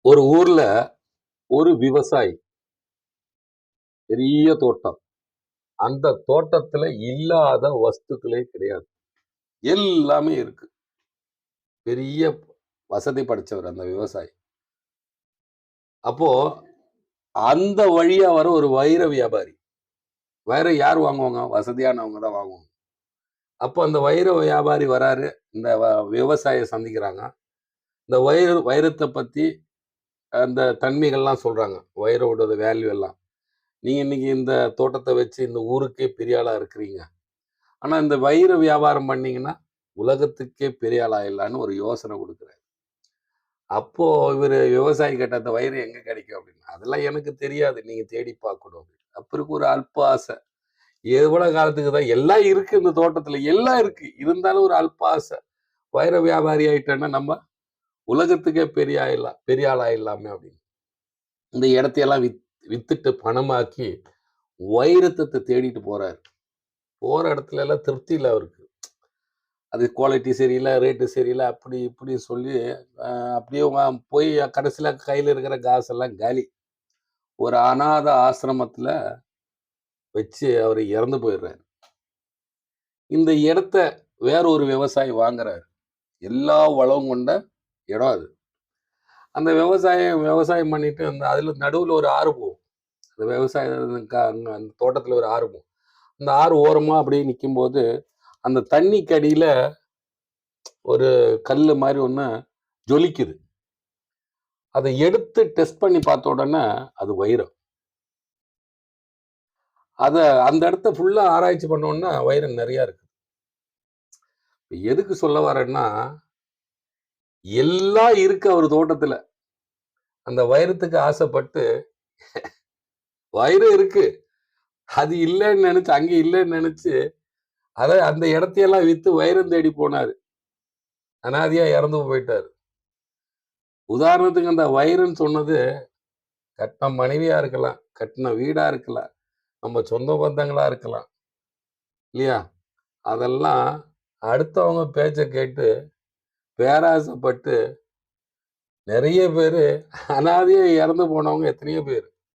ஒரு ஊர்ல ஒரு விவசாயி, பெரிய தோட்டம். அந்த தோட்டத்துல இல்லாத வஸ்துக்களே கிடையாது. எல்லாமே இருக்கு. பெரிய வசதி படைச்சவர் அந்த விவசாயி. அப்போ அந்த வழியா வர ஒரு வைர வியாபாரி. வைரம் யார் வாங்குவாங்க? வசதியானவங்க தான் வாங்குவாங்க. அப்போ அந்த வைர வியாபாரி வராரு. இந்த விவசாயிய சந்திக்கிறாங்க. இந்த வைரத்த பத்தி அந்த தன்மைகள்லாம் சொல்றாங்க. வைரோட வேல்யூ எல்லாம். நீங்க இன்னைக்கு இந்த தோட்டத்த வச்சு இந்த ஊருக்கே பெரிய ஆளா இருக்கிறீங்க. ஆனா, இந்த வைர வியாபாரம் பண்ணீங்கன்னா, உலகத்துக்கே பெரிய ஆள் ஆயிடலான்னு ஒரு யோசனை குடுக்குறாரு. அப்போ இவரு விவசாயி கேட்டார், "அந்த வைரம் எங்க கிடைக்கும்?" அப்படின்னு. "அதெல்லாம் எனக்கு தெரியாது. நீங்க தேடி பார்க்கணும்" அப்படின்னு. அப்ப இருக்கு ஒரு அல்ப ஆசை. எவ்வளவு காலத்துக்கு தான் எல்லாம் இருக்கு இந்த தோட்டத்துல. எல்லாம் இருக்கு. இருந்தாலும் ஒரு அல்ப ஆசை. வைர வியாபாரி ஆயிட்டேன்னா, நம்ம உலகத்துக்கே பெரிய ஆள் ஆயிடலாமே அப்படின்னு. இந்த இடத்தையெல்லாம் வித்துட்டு பணமாக்கி வைரத்த தேடிட்டு போறாரு. போற இடத்துல எல்லாம் திருப்தி இல்ல அவருக்கு. அது குவாலிட்டி சரியில்ல, ரேட்டு சரியில்ல, அப்படி இப்படி சொல்லி அப்படியே போய் கடைசியில கையில இருக்கிற காசெல்லாம் காலி. ஒரு அநாத ஆசிரமத்துல வச்சு அவரு இறந்து போயிடுறாரு. இந்த இடத்த வேற ஒரு விவசாயி வாங்குறாரு. எல்லா வளமும் கொண்ட இடம் அது. அந்த விவசாயம் பண்ணிட்டு அதுல நடுவுல ஒரு ஆறு போகும். அந்த அந்த தோட்டத்துல ஒரு ஆறு போகும். அந்த ஆறு ஓரமா அப்படியே நிக்கும்போது, அந்த தண்ணிக்கு அடியில ஒரு கல்லு மாரி ஒண்ணு ஜொலிக்குது. அத எடுத்து டெஸ்ட் பண்ணி பார்த்த உடனே, அது வைரம். அத அந்த இடத்த ஃபுல்லா ஆராய்ச்சி பண்ணோம்னா, வைரம் நெறைய இருக்கு. எதுக்கு சொல்ல வரேன்னா, எல்லாம் இருக்கு அவரு தோட்டத்துல. அந்த வைரத்துக்கு ஆசைப்பட்டு வைரம் இருக்கு. அது இல்லன்னு நெனச்சு அங்க இல்லன்னு நெனச்சு, அந்த இடத்தையெல்லாம் வித்து வைரம் தேடி போனாரு. அனாதையா இறந்து போயிட்டாரு. உதாரணத்துக்கு அந்த வைரம்ன்னு சொன்னது, கட்டின மனைவியா இருக்கலாம், கட்டின வீடா இருக்கலாம், நம்ம சொந்த பந்தங்களா இருக்கலாம். இல்லையா? அதெல்லாம் அடுத்தவங்க பேச்ச கேட்டு, பேராசைப்பட்டு நெறைய பேரு அனாதையா இறந்து போனவங்க எத்தனையோ பேரு.